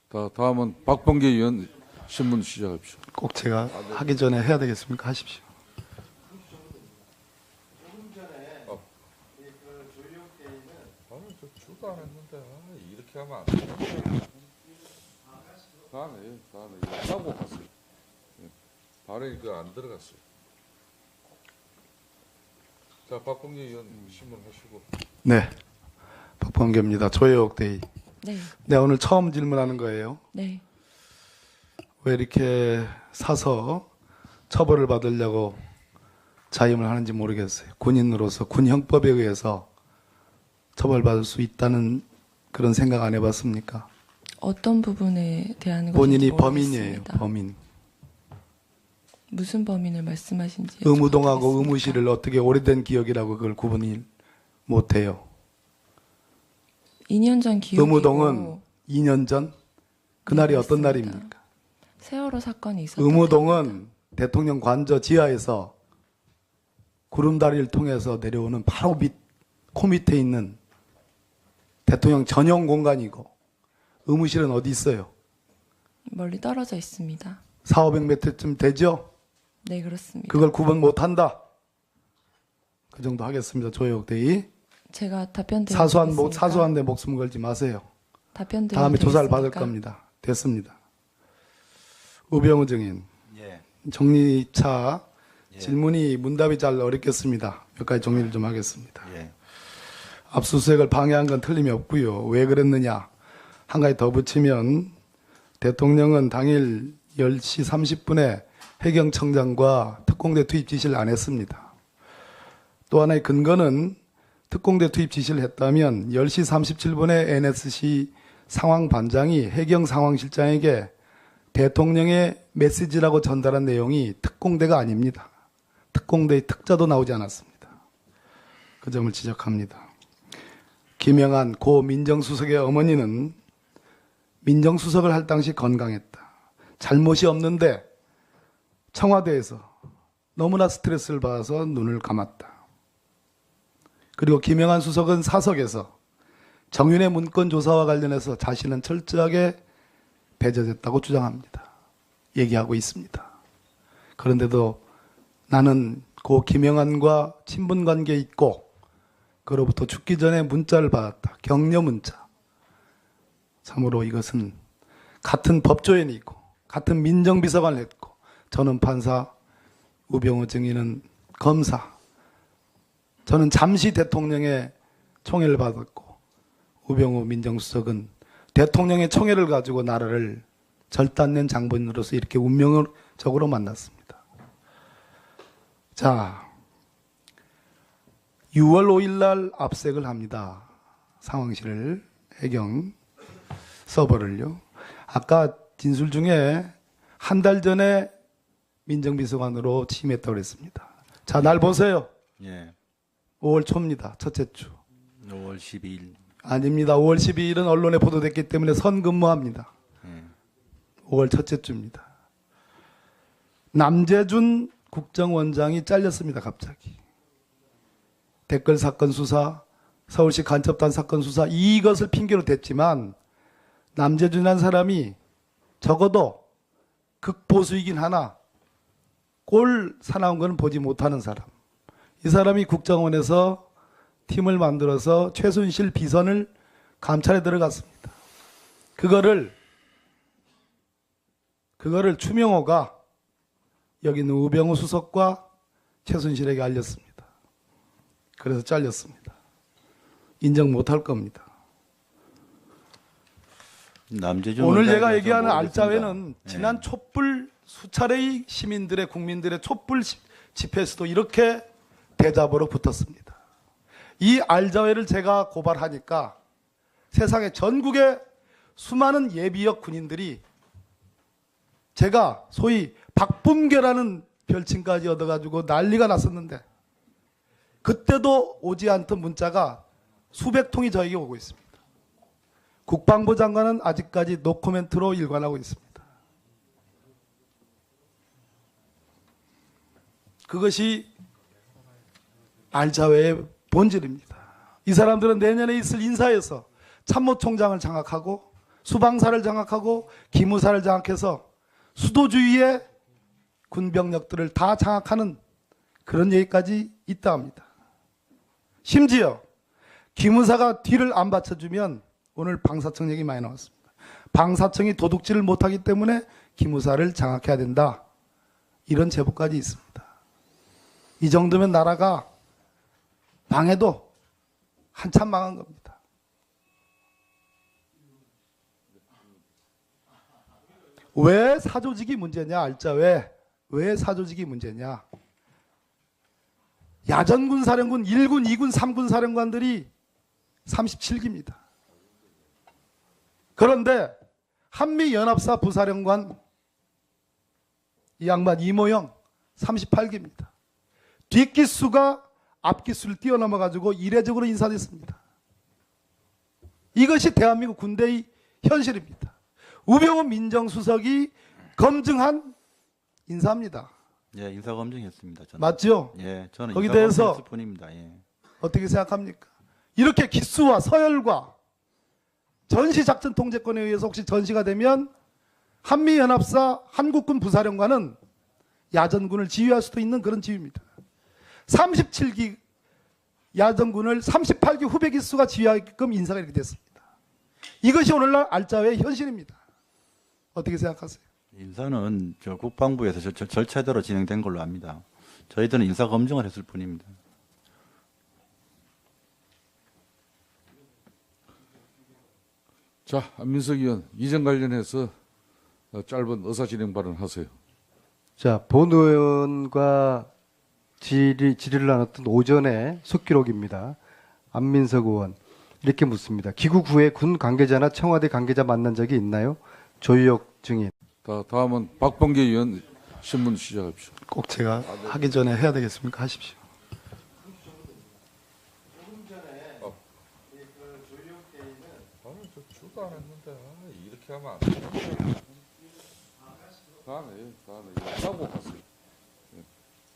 다음은 박범계 의원 신문 시작합시다. 꼭 제가 하기 전에 해야 되겠습니까? 하십시오. 주도 안 했는데 이렇게 하면 안 돼. 다음에 하고 갔어요. 발에 안 들어갔어요. 자, 박범계 의원 신문 하시고. 네, 박범계입니다. 조혜옥 대의. 네, 네, 오늘 처음 질문하는 거예요. 네. 왜 이렇게 사서 처벌을 받으려고 자임을 하는지 모르겠어요. 군인으로서 군형법에 의해서 처벌받을 수 있다는 그런 생각 안 해봤습니까? 어떤 부분에 대한 것인지 본인이 모르겠습니다. 범인이에요. 범인. 무슨 범인을 말씀하신지 의무동하고 여쭤보겠습니다. 의무실을 어떻게 오래된 기억이라고 그걸 구분을 못해요. 2년 전 기억이고 의무동은 2년 전? 그날이 네, 어떤 맞습니다. 날입니까? 세월호 사건이 있었던 의무동은 대통령 관저 지하에서 구름다리를 통해서 내려오는 바로 코 밑에 있는 대통령 전용 공간이고, 의무실은 어디 있어요? 멀리 떨어져 있습니다. 400~500m쯤 되죠? 네, 그렇습니다. 그걸 구분 못한다. 그 정도 하겠습니다. 조혜옥 대의. 제가 답변 드리겠습니다. 사소한 데 목숨 걸지 마세요. 답변 다음에 조사를 받을 되겠습니까? 겁니다. 됐습니다. 우병우 증인. 예. 정리차 질문이 문답이 잘 어렵겠습니다. 몇 가지 정리를 좀 하겠습니다. 예. 압수수색을 방해한 건 틀림이 없고요. 왜 그랬느냐. 한 가지 더 붙이면 대통령은 당일 10시 30분에 해경청장과 특공대 투입 지시를 안 했습니다. 또 하나의 근거는 특공대 투입 지시를 했다면 10시 37분에 NSC 상황반장이 해경 상황실장에게 대통령의 메시지라고 전달한 내용이 특공대가 아닙니다. 특공대의 특자도 나오지 않았습니다. 그 점을 지적합니다. 김영한 고 민정수석의 어머니는 민정수석을 할 당시 건강했다. 잘못이 없는데 청와대에서 너무나 스트레스를 받아서 눈을 감았다. 그리고 김영한 수석은 사석에서 정윤의 문건 조사와 관련해서 자신은 철저하게 배제됐다고 주장합니다. 얘기하고 있습니다. 그런데도 나는 고 김영한과 친분관계에 있고 그로부터 죽기 전에 문자를 받았다. 격려 문자. 참으로 이것은 같은 법조인이고 같은 민정비서관을 했고 저는 판사, 우병우 증인은 검사. 저는 잠시 대통령의 총애를 받았고 우병우 민정수석은 대통령의 총애를 가지고 나라를 절단낸 장본인으로서 이렇게 운명적으로 만났습니다. 자, 6월 5일 날 압색을 합니다. 상황실을, 해경 서버를요. 아까 진술 중에 한 달 전에 민정비서관으로 취임했다고 그랬습니다. 자, 날 보세요. 예. 5월 초입니다. 첫째 주. 5월 12일. 아닙니다. 5월 12일은 언론에 보도됐기 때문에 선근무합니다. 5월 첫째 주입니다. 남재준 국정원장이 잘렸습니다. 갑자기. 댓글 사건 수사, 서울시 간첩단 사건 수사 이것을 핑계로 댔지만 남재준이라는 사람이 적어도 극보수이긴 하나 꼴 사나운 건 보지 못하는 사람. 이 사람이 국정원에서 팀을 만들어서 최순실 비선을 감찰에 들어갔습니다. 그거를 추명호가 여기 있는 우병우 수석과 최순실에게 알렸습니다. 그래서 잘렸습니다. 인정 못할 겁니다. 남재준 오늘 원장에 제가 대해서 얘기하는 모르겠습니다. 알짜회는 지난 촛불 수차례의 시민들의 국민들의 촛불 집회에서도 이렇게 대잡으로 붙었습니다. 이 알자회를 제가 고발하니까 세상의 전국의 수많은 예비역 군인들이 제가 소위 박범계라는 별칭까지 얻어가지고 난리가 났었는데 그때도 오지 않던 문자가 수백 통이 저에게 오고 있습니다. 국방부 장관은 아직까지 노코멘트로 일관하고 있습니다. 그것이 알자회의 본질입니다. 이 사람들은 내년에 있을 인사에서 참모총장을 장악하고 수방사를 장악하고 기무사를 장악해서 수도 주위의 군병력들을 다 장악하는 그런 얘기까지 있다 합니다. 심지어 기무사가 뒤를 안 받쳐주면 오늘 방사청 얘기 많이 나왔습니다. 방사청이 도둑질을 못하기 때문에 기무사를 장악해야 된다. 이런 제보까지 있습니다. 이 정도면 나라가 망해도 한참 망한 겁니다. 왜 사조직이 문제냐? 알자 왜 사조직이 문제냐? 야전군 사령군 1군, 2군, 3군 사령관들이 37기입니다. 그런데 한미연합사 부사령관 이 양반 이모영 38기입니다. 뒷기수가 앞기수를 뛰어넘어 가지고 이례적으로 인사됐습니다. 이것이 대한민국 군대의 현실입니다. 우병우 민정수석이 검증한 인사입니다. 예, 인사 검증했습니다. 저는. 맞죠? 예, 저는 거기에 인사 대해서 검증했을 뿐입니다. 예. 어떻게 생각합니까? 이렇게 기수와 서열과 전시작전 통제권에 의해서 혹시 전시가 되면 한미연합사 한국군 부사령관은 야전군을 지휘할 수도 있는 그런 지휘입니다. 37기 야전군을 38기 후배 기수가 지휘하게끔 인사가 이렇게 됐습니다. 이것이 오늘날 알짜회의 현실입니다. 어떻게 생각하세요? 인사는 저 국방부에서 절차대로 진행된 걸로 압니다. 저희들은 인사 검증을 했을 뿐입니다. 자, 안민석 의원, 이전 관련해서 짧은 의사진행 발언하세요. 자, 본 의원과 질의를 나눴던 오전의 속기록입니다. 안민석 의원 이렇게 묻습니다. 귀국 후에 군 관계자나 청와대 관계자 만난 적이 있나요? 조유혁 증인. 다음은 박범계 의원 신문 시작합시다. 꼭 제가 하기 전에 해야 되겠습니까? 하십시오. 주도 안 했는데 이렇게 하면 안 돼. 다음에 하고 갔어요.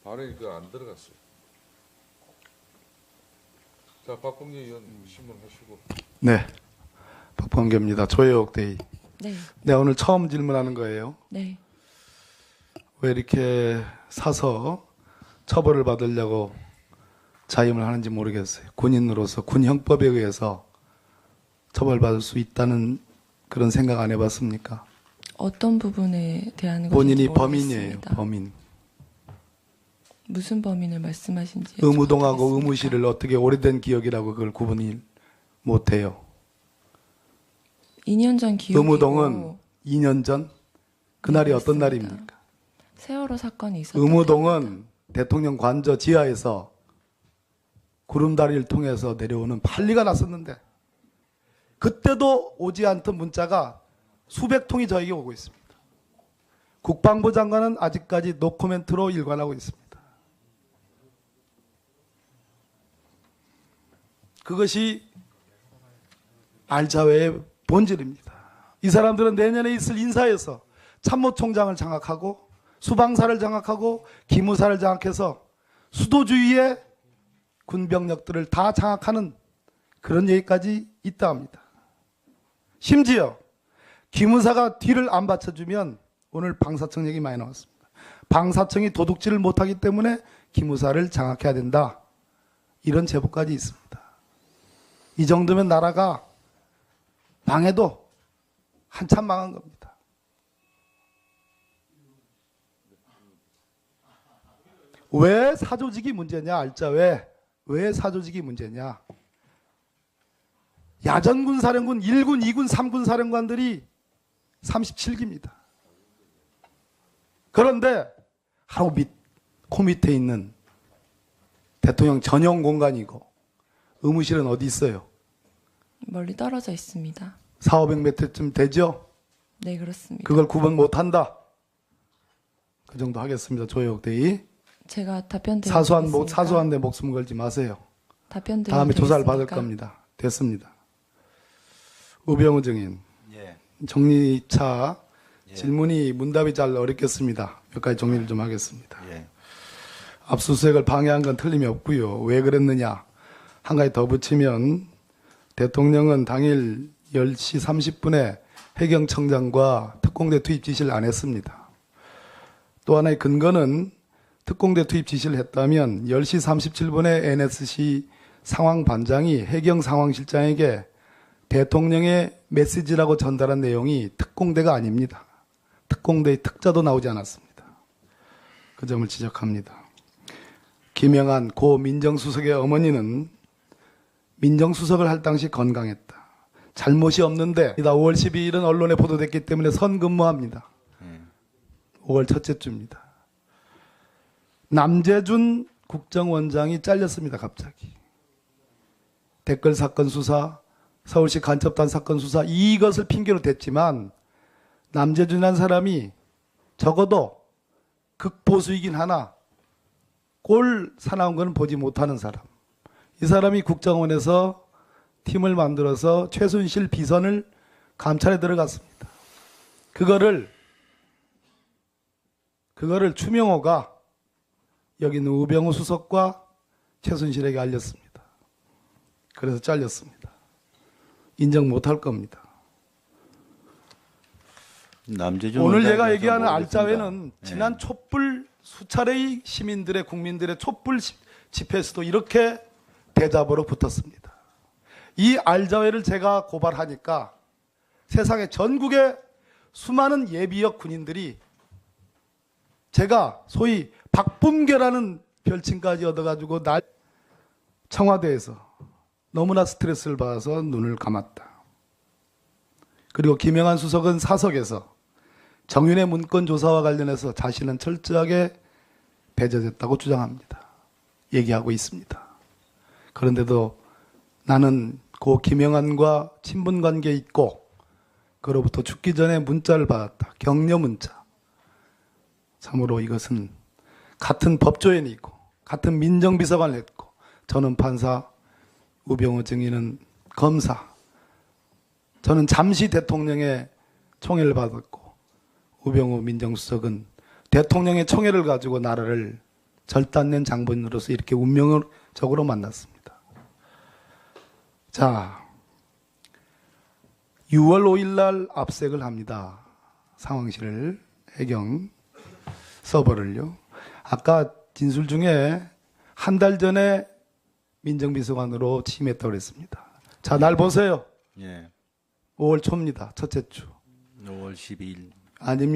발언이 안 들어갔어요. 자, 박범계 의원 신문 하시고. 네, 박범계입니다. 조혜옥 대의. 네, 네, 오늘 처음 질문하는 거예요. 네. 왜 이렇게 사서 처벌을 받으려고 자임을 하는지 모르겠어요. 군인으로서 군형법에 의해서 처벌받을 수 있다는 그런 생각 안 해봤습니까? 어떤 부분에 대한 것인지 본인이 모르겠습니다. 범인이에요. 범인. 무슨 범인을 말씀하신지 의무동하고 여쭤보겠습니다. 의무실을 어떻게 오래된 기억이라고 그걸 구분이 못해요. 2년 전 기록이고 의무동은 2년 전? 그날이 네, 어떤 그렇습니다. 날입니까? 세월호 사건이 있었던 의무동은 때입니다. 대통령 관저 지하에서 구름다리를 통해서 내려오는 판리가 났었는데 그때도 오지 않던 문자가 수백 통이 저에게 오고 있습니다. 국방부 장관은 아직까지 노코멘트로 일관하고 있습니다. 그것이 알자회의 본질입니다. 이 사람들은 내년에 있을 인사에서 참모총장을 장악하고 수방사를 장악하고 기무사를 장악해서 수도 주위의 군병력들을 다 장악하는 그런 얘기까지 있다 합니다. 심지어 기무사가 뒤를 안 받쳐주면 오늘 방사청 얘기 많이 나왔습니다. 방사청이 도둑질을 못하기 때문에 기무사를 장악해야 된다. 이런 제보까지 있습니다. 이 정도면 나라가 망해도 한참 망한 겁니다. 왜 사조직이 문제냐? 알자 왜 사조직이 문제냐? 야전군 사령군 1군, 2군, 3군 사령관들이 37기입니다. 그런데 하루 코 밑에 있는 대통령 전용 공간이고 의무실은 어디 있어요? 멀리 떨어져 있습니다. 400~500m쯤 되죠? 네, 그렇습니다. 그걸 구분 못한다. 그 정도 하겠습니다. 조혜옥 대의. 제가 답변 드리겠습니다. 사소한 데 목숨 걸지 마세요. 답변 다음에 조사를 받을 드리겠습니까? 겁니다. 됐습니다. 우병우 증인. 예. 정리차 질문이 문답이 잘 어렵겠습니다. 몇 가지 정리를 좀 하겠습니다. 예. 압수수색을 방해한 건 틀림이 없고요. 왜 그랬느냐. 한 가지 더 붙이면 대통령은 당일 10시 30분에 해경청장과 특공대 투입 지시를 안 했습니다. 또 하나의 근거는 특공대 투입 지시를 했다면 10시 37분에 NSC 상황반장이 해경 상황실장에게 대통령의 메시지라고 전달한 내용이 특공대가 아닙니다. 특공대의 특자도 나오지 않았습니다. 그 점을 지적합니다. 김영한 고 민정수석의 어머니는 민정수석을 할 당시 건강했다. 잘못이 없는데 5월 12일은 언론에 보도됐기 때문에 선근무합니다. 5월 첫째 주입니다. 남재준 국정원장이 잘렸습니다. 갑자기. 댓글 사건 수사, 서울시 간첩단 사건 수사 이것을 핑계로 댔지만 남재준이라는 사람이 적어도 극보수이긴 하나 꼴 사나운 건 보지 못하는 사람. 이 사람이 국정원에서 팀을 만들어서 최순실 비선을 감찰에 들어갔습니다. 그거를 추명호가 여기 있는 우병우 수석과 최순실에게 알렸습니다. 그래서 잘렸습니다. 인정 못할 겁니다. 남재준 오늘 원장에 제가 대해서 얘기하는 모르겠습니다. 알짜회는 지난 촛불 수차례의 시민들의 국민들의 촛불 집회에서도 이렇게 대잡으로 붙었습니다. 이 알자회를 제가 고발하니까 세상에 전국의 수많은 예비역 군인들이 제가 소위 박범계라는 별칭까지 얻어가지고 날 청와대에서 너무나 스트레스를 받아서 눈을 감았다. 그리고 김영한 수석은 사석에서 정윤의 문건 조사와 관련해서 자신은 철저하게 배제됐다고 주장합니다. 얘기하고 있습니다. 그런데도 나는 고 김영한과 친분 관계에 있고 그로부터 죽기 전에 문자를 받았다. 격려 문자. 참으로 이것은 같은 법조인이 있고 같은 민정비서관을 했고 저는 판사, 우병우 증인은 검사. 저는 잠시 대통령의 총애를 받았고 우병우 민정수석은 대통령의 총애를 가지고 나라를 절단낸 장본인으로서 이렇게 운명적으로 만났습니다. 자, 6월 5일 날 압색을 합니다. 상황실을, 해경 서버를요. 아까 진술 중에 한 달 전에 민정비서관으로 취임했다고 그랬습니다. 자, 날 보세요. 예. 5월 초입니다. 첫째 주. 5월 12일. 아닙니다.